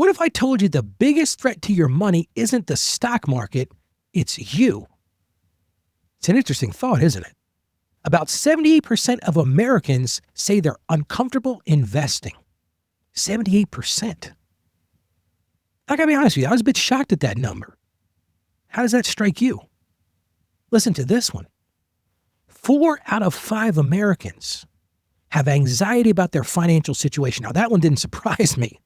What if I told you the biggest threat to your money isn't the stock market, it's you? It's an interesting thought, isn't it? About 78% of Americans say they're uncomfortable investing. 78%. I gotta be honest with you, I was a bit shocked at that number. How does that strike you? Listen to this one. 4 out of 5 Americans have anxiety about their financial situation. Now, that one didn't surprise me.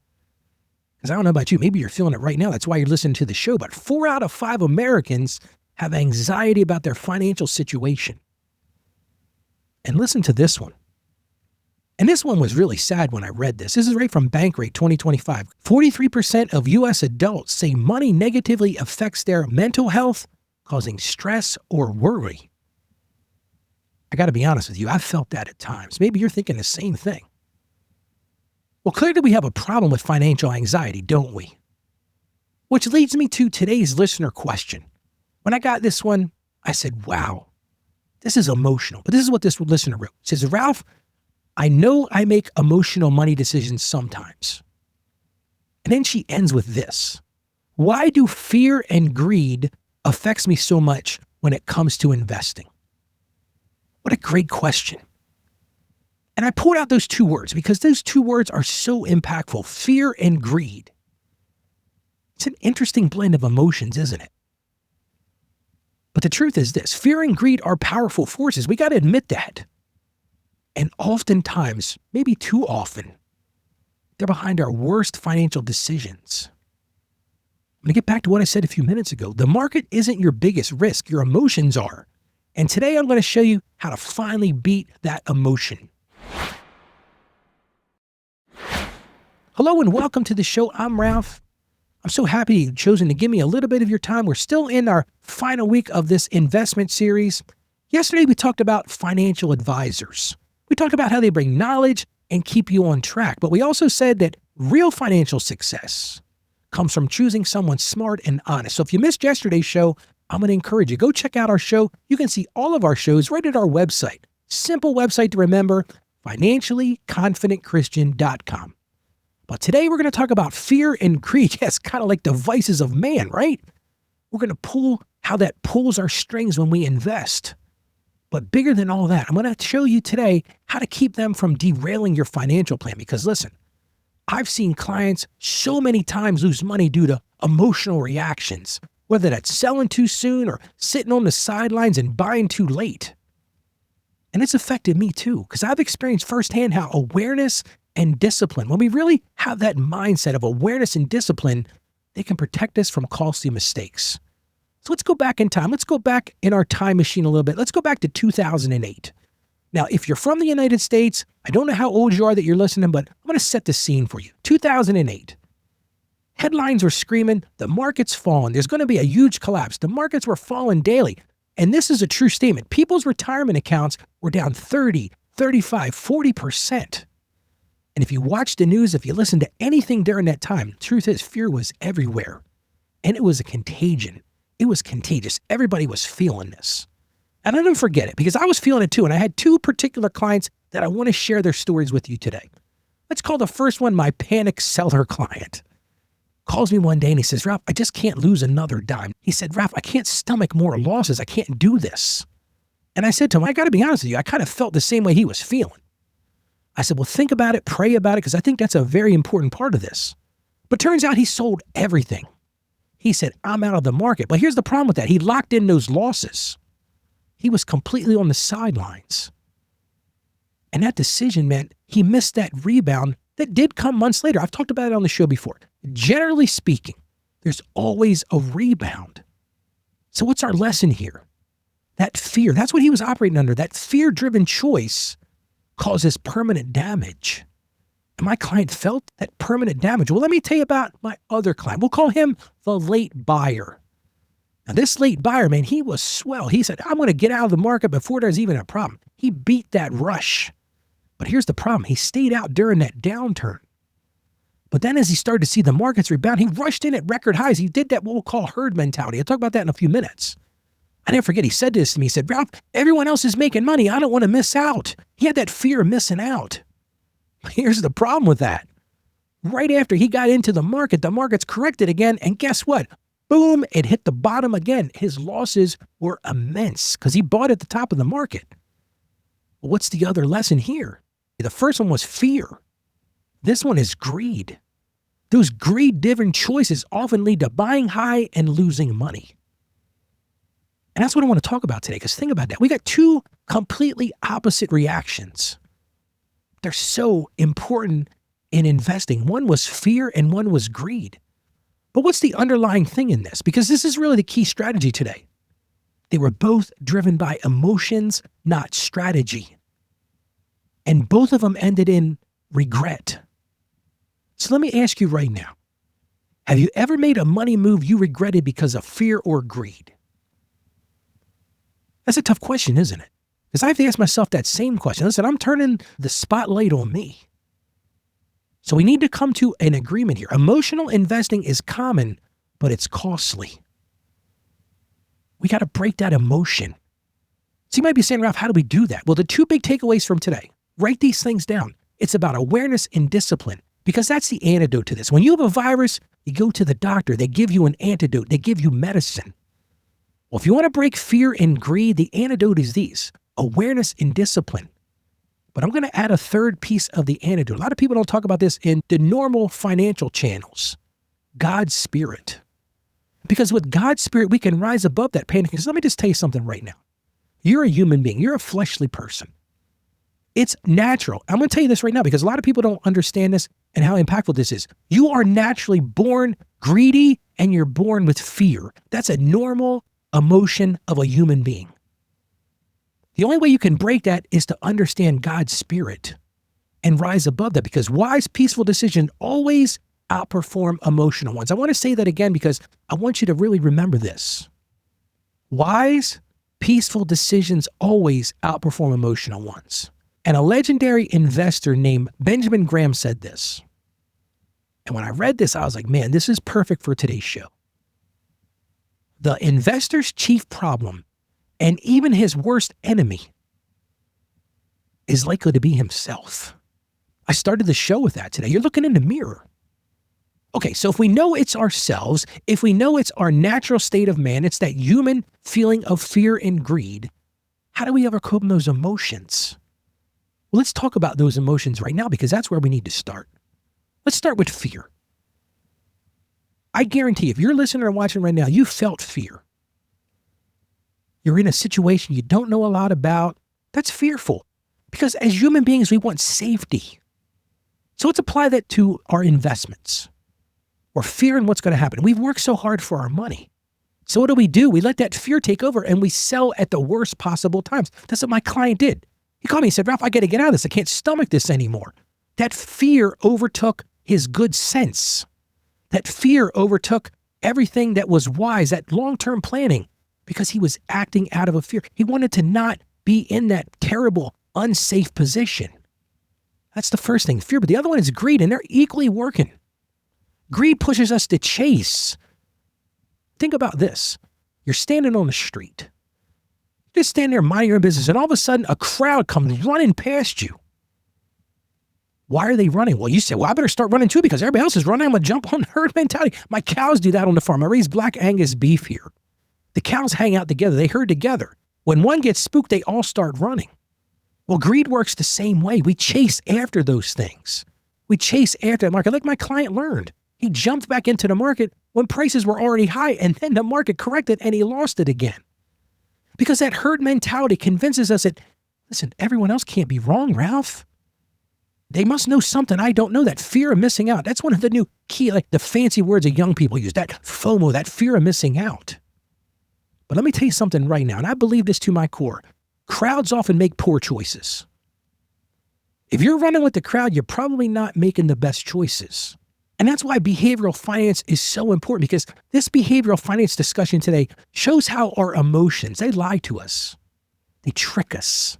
Because I don't know about you, maybe you're feeling it right now. That's why you're listening to the show. But 4 out of 5 Americans have anxiety about their financial situation. And listen to this one. And this one was really sad when I read this. This is right from Bankrate 2025. 43% of U.S. adults say money negatively affects their mental health, causing stress or worry. I got to be honest with you, I've felt that at times. Maybe you're thinking the same thing. Well, clearly we have a problem with financial anxiety, don't we? Which leads me to today's listener question. When I got this one, I said, wow, this is emotional. But this is what this listener wrote. It says, Ralph, I know I make emotional money decisions sometimes. And then she ends with this. Why do fear and greed affects me so much when it comes to investing? What a great question. And I pulled out those 2 words because those 2 words are so impactful, fear and greed. It's an interesting blend of emotions, isn't it? But the truth is this, fear and greed are powerful forces. We got to admit that. And oftentimes, maybe too often, they're behind our worst financial decisions. I'm going to get back to what I said a few minutes ago. The market isn't your biggest risk, your emotions are. And today I'm going to show you how to finally beat that emotion. Hello and welcome to the show. I'm Ralph. I'm so happy you've chosen to give me a little bit of your time. We're still in our final week of this investment series. Yesterday we talked about financial advisors. We talked about how they bring knowledge and keep you on track. But we also said that real financial success comes from choosing someone smart and honest. So if you missed yesterday's show, I'm going to encourage you. Go check out our show. You can see all of our shows right at our website. Simple website to remember, financiallyconfidentchristian.com. But today we're going to talk about fear and greed. Yes, kind of like the vices of man, right? We're going to pull how that pulls our strings when we invest. But bigger than all that, I'm going to show you today how to keep them from derailing your financial plan. Because listen, I've seen clients so many times lose money due to emotional reactions, whether that's selling too soon or sitting on the sidelines and buying too late. And it's affected me too, because I've experienced firsthand how awareness and discipline, when we really have that mindset of awareness and discipline, they can protect us from costly mistakes. So let's go back in time. Let's go back in our time machine a little bit. Let's go back to 2008. Now, if you're from the United States, I don't know how old you are that you're listening, but I'm going to set the scene for you. 2008. Headlines were screaming, the market's falling. There's going to be a huge collapse. The markets were falling daily. And this is a true statement. People's retirement accounts were down 30, 35, 40%. And if you watch the news, if you listen to anything during that time, the truth is fear was everywhere. And it was a contagion. It was contagious. Everybody was feeling this. And I don't forget it because I was feeling it too. And I had 2 particular clients that I want to share their stories with you today. Let's call the first one my panic seller client. Calls me one day and he says, Ralph, I just can't lose another dime. He said, Ralph, I can't stomach more losses. I can't do this. And I said to him, I got to be honest with you. I kind of felt the same way he was feeling. I said, well, think about it, pray about it, because I think that's a very important part of this. But turns out he sold everything. He said, I'm out of the market. But here's the problem with that. He locked in those losses. He was completely on the sidelines. And that decision meant he missed that rebound that did come months later. I've talked about it on the show before. Generally speaking, there's always a rebound. So what's our lesson here? That fear, that's what he was operating under. That fear-driven choice causes permanent damage. And my client felt that permanent damage. Well, let me tell you about my other client. We'll call him the late buyer. Now, this late buyer, man, he was swell. He said, I'm going to get out of the market before there's even a problem. He beat that rush. But here's the problem. He stayed out during that downturn. But then as he started to see the markets rebound, he rushed in at record highs. He did that what we'll call herd mentality. I'll talk about that in a few minutes. I never forget, he said this to me. He said, Ralph, everyone else is making money. I don't want to miss out. He had that fear of missing out. Here's the problem with that. Right after he got into the market's corrected again. And guess what? Boom, it hit the bottom again. His losses were immense because he bought at the top of the market. What's the other lesson here? The first one was fear. This one is greed. Those greed-driven choices often lead to buying high and losing money. And that's what I want to talk about today, because think about that. We got two completely opposite reactions. They're so important in investing. One was fear and one was greed. But what's the underlying thing in this? Because this is really the key strategy today. They were both driven by emotions, not strategy. And both of them ended in regret. So let me ask you right now, have you ever made a money move you regretted because of fear or greed? That's a tough question, isn't it? Because I have to ask myself that same question. Listen, I'm turning the spotlight on me. So we need to come to an agreement here. Emotional investing is common, but it's costly. We got to break that emotion. So you might be saying, Ralph, how do we do that? Well, the two big takeaways from today, write these things down. It's about awareness and discipline, because that's the antidote to this. When you have a virus, you go to the doctor. They give you an antidote. They give you medicine. Well, if you want to break fear and greed, the antidote is these: awareness and discipline. But I'm going to add a third piece of the antidote. A lot of people don't talk about this in the normal financial channels. God's Spirit. Because with God's Spirit, we can rise above that panic. Because let me just tell you something right now. You're a human being. You're a fleshly person. It's natural. I'm going to tell you this right now because a lot of people don't understand this and how impactful this is. You are naturally born greedy and you're born with fear. That's a normal emotion of a human being. The only way you can break that is to understand God's Spirit and rise above that, because wise, peaceful decisions always outperform emotional ones. I want to say that again because I want you to really remember this. Wise, peaceful decisions always outperform emotional ones. And a legendary investor named Benjamin Graham said this. And when I read this, I was like, man, this is perfect for today's show. The investor's chief problem, and even his worst enemy, is likely to be himself. I started the show with that today. You're looking in the mirror. Okay, so if we know it's ourselves, if we know it's our natural state of man, it's that human feeling of fear and greed, how do we overcome those emotions? Well, let's talk about those emotions right now, because that's where we need to start. Let's start with fear. I guarantee if you're listening or watching right now, you felt fear. You're in a situation you don't know a lot about. That's fearful, because as human beings, we want safety. So let's apply that to our investments. We're fearing what's going to happen. We've worked so hard for our money. So what do? We let that fear take over and we sell at the worst possible times. That's what my client did. He called me and said, Ralph, I got to get out of this. I can't stomach this anymore. That fear overtook his good sense. That fear overtook everything that was wise, that long-term planning, because he was acting out of a fear. He wanted to not be in that terrible, unsafe position. That's the first thing, fear. But the other one is greed, and they're equally working. Greed pushes us to chase. Think about this. You're standing on the street. Just stand there minding your own business, and all of a sudden a crowd comes running past you. Why are they running? Well, you say, well, I better start running too because everybody else is running. I'm going to jump on the herd mentality. My cows do that on the farm. I raise black Angus beef here. The cows hang out together. They herd together. When one gets spooked, they all start running. Well, greed works the same way. We chase after those things. We chase after the market. Like my client learned. He jumped back into the market when prices were already high, and then the market corrected and he lost it again. Because that herd mentality convinces us that, listen, everyone else can't be wrong, Ralph. They must know something I don't know. That fear of missing out. That's one of the new key, like the fancy words that young people use. That FOMO, that fear of missing out. But let me tell you something right now, and I believe this to my core. Crowds often make poor choices. If you're running with the crowd, you're probably not making the best choices. And that's why behavioral finance is so important, because this behavioral finance discussion today shows how our emotions, they lie to us. They trick us.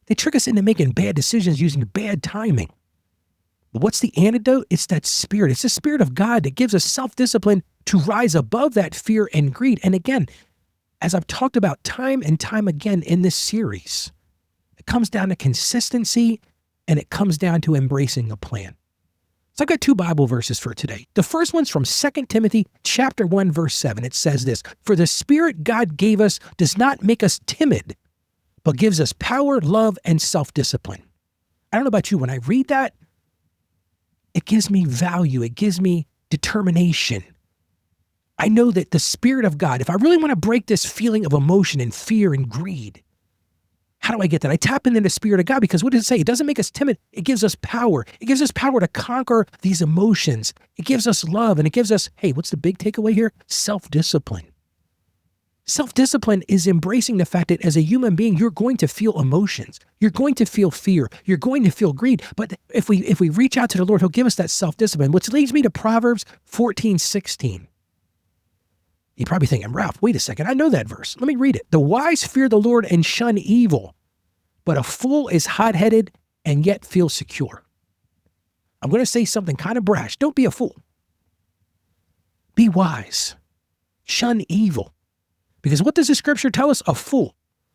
They trick us into making bad decisions using bad timing. But what's the antidote? It's that Spirit. It's the Spirit of God that gives us self-discipline to rise above that fear and greed. And again, as I've talked about time and time again in this series, it comes down to consistency and it comes down to embracing a plan. So I've got two Bible verses for today. The first one's from 2 Timothy chapter 1, verse 7. It says this, "For the Spirit God gave us does not make us timid, but gives us power, love, and self-discipline." I don't know about you, when I read that, it gives me value. It gives me determination. I know that the Spirit of God, if I really want to break this feeling of emotion and fear and greed, how do I get that? I tap into the Spirit of God, because what does it say? It doesn't make us timid. It gives us power. It gives us power to conquer these emotions. It gives us love, and it gives us, hey, what's the big takeaway here? Self-discipline. Self-discipline is embracing the fact that as a human being, you're going to feel emotions. You're going to feel fear. You're going to feel greed. But if we reach out to the Lord, he'll give us that self-discipline, which leads me to Proverbs 14:16. You're probably thinking, Ralph, wait a second. I know that verse. Let me read it. "The wise fear the Lord and shun evil, but a fool is hot-headed and yet feels secure." I'm going to say something kind of brash. Don't be a fool. Be wise. Shun evil. Because what does the scripture tell us? A fool.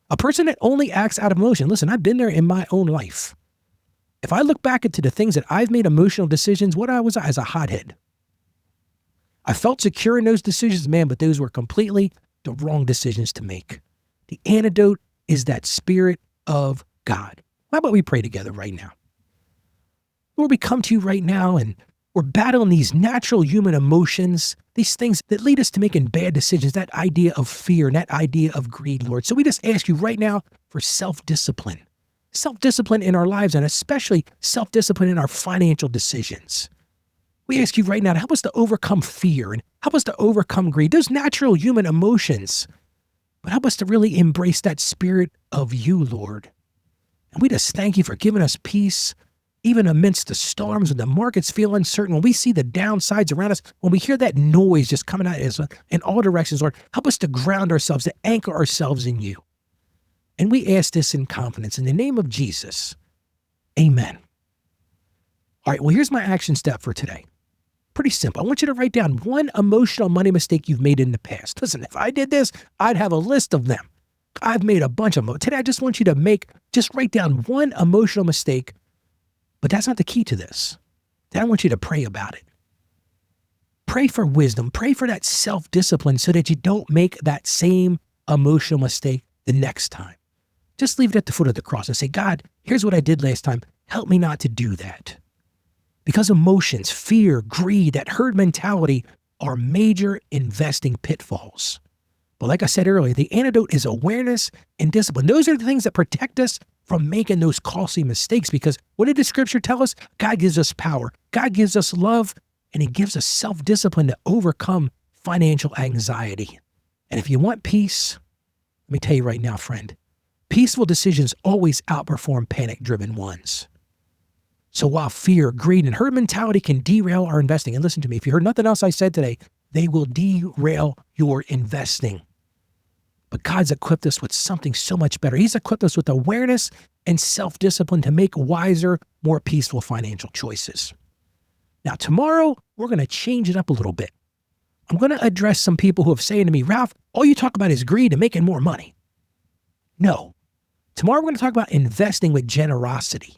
A person that only acts out of emotion. Listen, I've been there in my own life. If I look back into the things that I've made emotional decisions, what I was as a hothead. I felt secure in those decisions, man, but those were completely the wrong decisions to make. The antidote is that Spirit of God. How about we pray together right now? Lord, we come to you right now, and we're battling these natural human emotions, these things that lead us to making bad decisions, that idea of fear and that idea of greed, Lord. So we just ask you right now for self-discipline. Self-discipline in our lives, and especially self-discipline in our financial decisions. We ask you right now to help us to overcome fear and help us to overcome greed, those natural human emotions, but help us to really embrace that Spirit of you, Lord. And we just thank you for giving us peace, even amidst the storms when the markets feel uncertain, when we see the downsides around us, when we hear that noise just coming at us in all directions, Lord, help us to ground ourselves, to anchor ourselves in you. And we ask this in confidence in the name of Jesus. Amen. All right, well, here's my action step for today. Pretty simple. I want you to write down one emotional money mistake you've made in the past. Listen, if I did this, I'd have a list of them. I've made a bunch of them. Today, I just want you to just write down one emotional mistake, but that's not the key to this. Then I want you to pray about it. Pray for wisdom. Pray for that self-discipline so that you don't make that same emotional mistake the next time. Just leave it at the foot of the cross and say, God, here's what I did last time. Help me not to do that. Because emotions, fear, greed, that herd mentality are major investing pitfalls. But like I said earlier, the antidote is awareness and discipline. Those are the things that protect us from making those costly mistakes, because what did the scripture tell us? God gives us power. God gives us love, and he gives us self-discipline to overcome financial anxiety. And if you want peace, let me tell you right now, friend, peaceful decisions always outperform panic-driven ones. So while fear, greed, and herd mentality can derail our investing, and listen to me, if you heard nothing else I said today, they will derail your investing. But God's equipped us with something so much better. He's equipped us with awareness and self-discipline to make wiser, more peaceful financial choices. Now, tomorrow, we're going to change it up a little bit. I'm going to address some people who have saying to me, Ralph, all you talk about is greed and making more money. No. Tomorrow, we're going to talk about investing with generosity.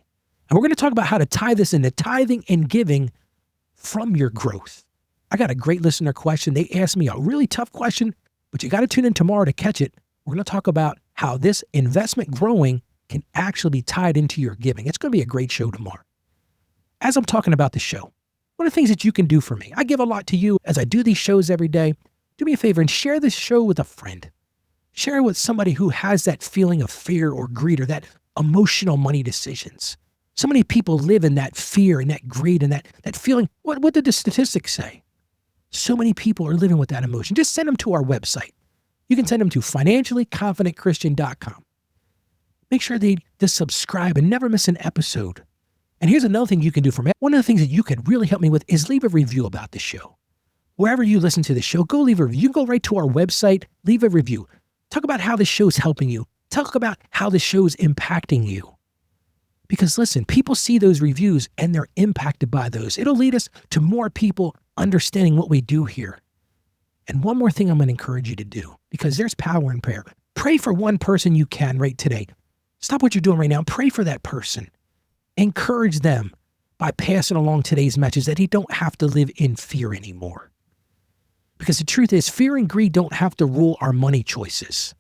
And we're going to talk about how to tie this into tithing and giving from your growth. I got a great listener question. They asked me a really tough question, but you got to tune in tomorrow to catch it. We're going to talk about how this investment growing can actually be tied into your giving. It's going to be a great show tomorrow. As I'm talking about the show, one of the things that you can do for me, I give a lot to you as I do these shows every day. Do me a favor and share this show with a friend. Share it with somebody who has that feeling of fear or greed or that emotional money decisions. So many people live in that fear and that greed and that feeling. What did the statistics say? So many people are living with that emotion. Just send them to our website. You can send them to financiallyconfidentchristian.com. Make sure they just subscribe and never miss an episode. And here's another thing you can do for me. One of the things that you could really help me with is leave a review about the show. Wherever you listen to the show, go leave a review. You can go right to our website, leave a review. Talk about how the show's helping you. Talk about how the show's impacting you. Because listen, people see those reviews and they're impacted by those. It'll lead us to more people understanding what we do here. And one more thing I'm going to encourage you to do, because there's power in prayer. Pray for one person you can right today. Stop what you're doing right now. Pray for that person. Encourage them. by passing along today's message that he don't have to live in fear anymore. Because the truth is, fear and greed don't have to rule our money choices.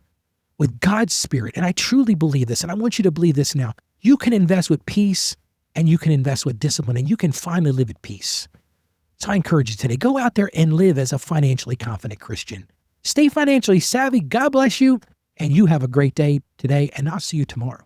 With God's Spirit, and I truly believe this, and I want you to believe this now, you can invest with peace and you can invest with discipline, and you can finally live at peace. So I encourage you today, go out there and live as a financially confident Christian. Stay financially savvy. God bless you, and you have a great day today, and I'll see you tomorrow.